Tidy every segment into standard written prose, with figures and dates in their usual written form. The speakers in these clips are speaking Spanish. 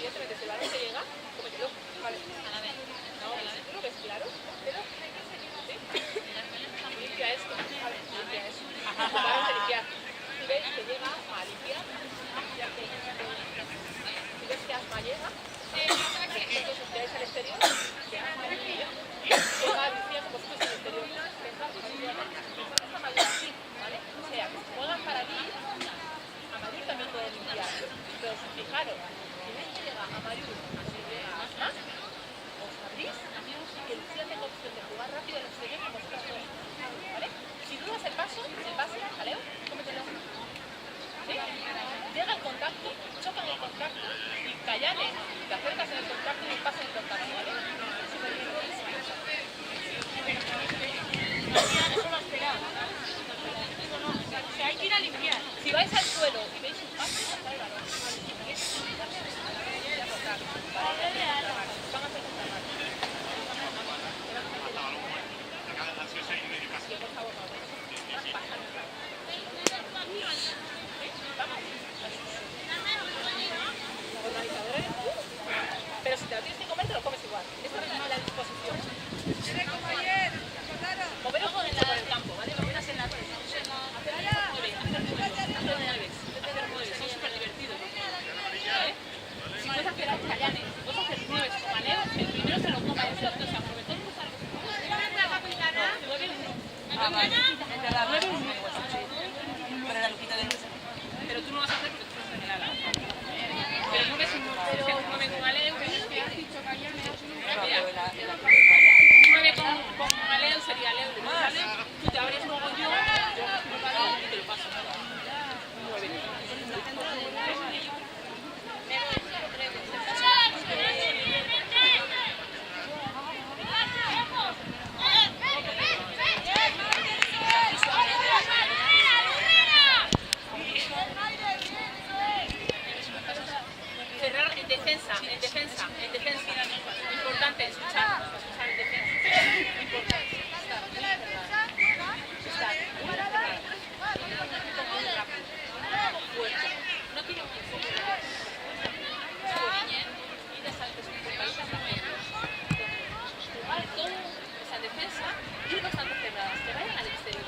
evidentemente, si el balón te llega, cómetelo. Vale. No, si tú lo ves claro, pero... ¿sí? Limpia esto. Vale, limpia eso. Vamos a limpiar. Si veis que llega a limpiar, si ves que asma llega, vosotros os tiráis al exterior, que asma limpia, llega a Lucía con vosotros al exterior. Pensad a Mayor así, ¿vale? O sea, que si juegan para ti, a Mayor también puede limpiar. Pero fijaros, si veis que llega a Mayor o llega a asma, os abrís y que Lucía tenga opción de jugar rápido al exterior con vosotros todos. ¿Vale? Si tú das el pase, jaleo, cómetelo. ¿Sí? Llega el contacto, chocan el contacto y Callane, te acercas en el contacto y pasa en el contacto, ¿vale? Súper bien. Eso lo has pegado. O sea, hay que ir a limpiar. Si vais al suelo y veis un pase, está el balón. Voy a cortar. Van a hacer contra mano. Sí, por favor, no. Pero si te lo tienes que comer, te lo comes igual. Esta es la disposición. Moveros por el campo, ¿vale? Moveros en la red. Hacer nueve. Son súper divertidos. ¿Vale? Si puedes hacer Callane, si puedes hacer 9 con Maleo, el primero se lo coma y el segundo se aprove. Todo es algo. Entre las 9 y 1. Pero la lupita de luz. Pero tú no vas a hacer porque tú no estás en el ala. Pero no ves un 9 con Maleo, que has dicho Callane. Mira, un 9 con Maleo sería Leo. Tú te abres luego yo el balón y te lo paso. 9. Cerrar en defensa. Importante, escuchar en defensa. Importante. Estar muy cerrado. Muy rápido. Fuerte. No tiene un tiempo. Y de saltos con palitas también. Jugar todo esa defensa y bastante cerradas. Que vayan al exterior.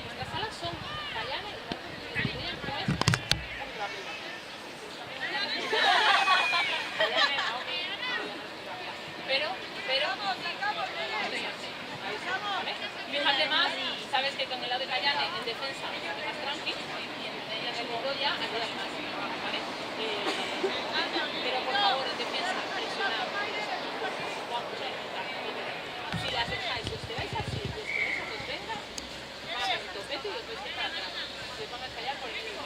Nuestras salas son Callane y la no es muy rápido. Pero fíjate más, sabes que con el lado de Callane en defensa es más tranqui y en el segundo ya ayudas más, ¿vale? Pero por favor en defensa presionad. Si las dejáis, os quedáis así, os quedáis a dos vendas, vamos a un topete y os vais para atrás. Os van a callar por el medio.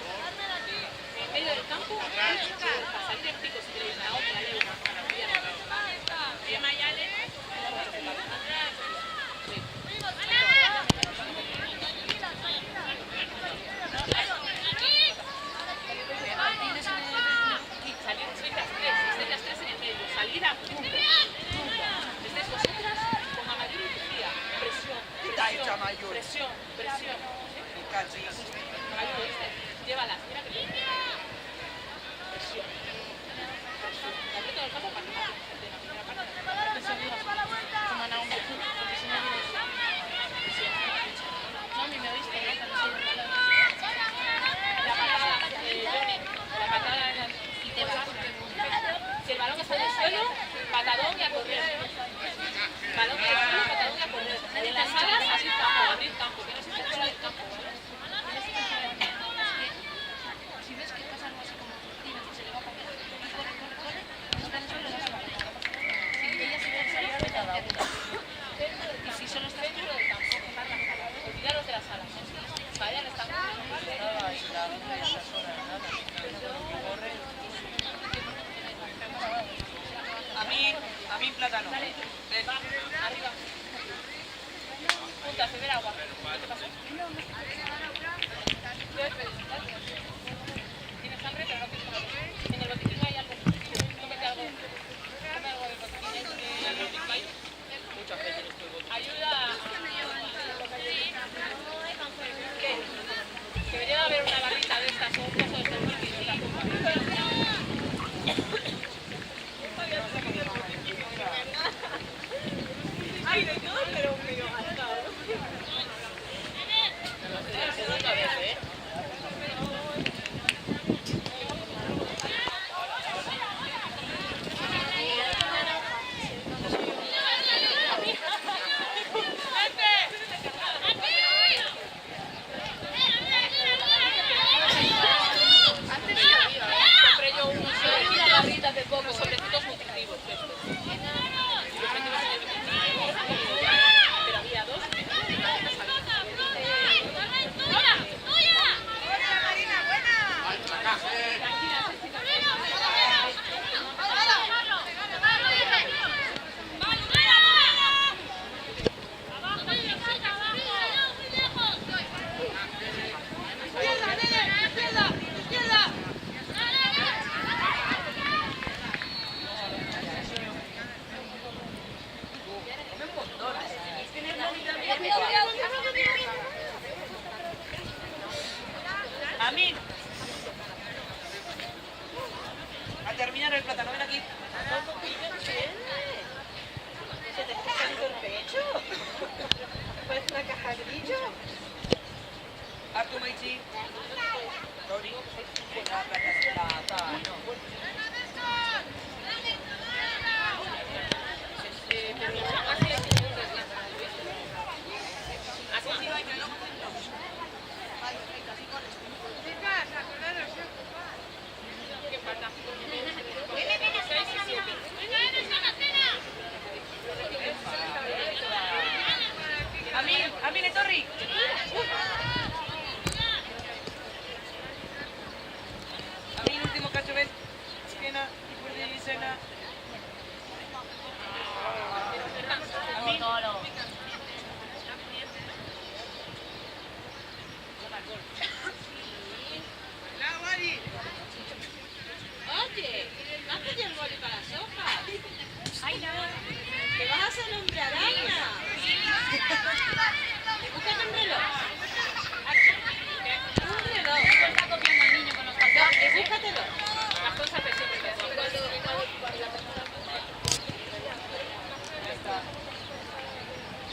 En medio del campo, para salir en pico si queréis la otra, Leo. Salir a punto. Estáis vosotras con Amador y Lucía. Presión. Amador, llévalas, mira que te presión. Te aprieto el campo para que pase de la primera parte. Mami, ¿me oíste? La patada, Johnny, la patada y te vas. Si el balón está en el suelo, patadón y a correr. Balón en el suelo, patadón y a correr. En las alas, así abrir campo, que no se fuera del campo. Si ves que pasa algo así como tira, que se le va para atrás, y corre, está en el suelo, das balón. Si ella se ve salir a mitad de la y si solo está dentro del campo, olvidaros de las alas. Vaya, le están A mí plátano. Dale, va, arriba. Punta, beber agua. ¿Qué te pasó? ¿Tienes hambre pero no quieres comer?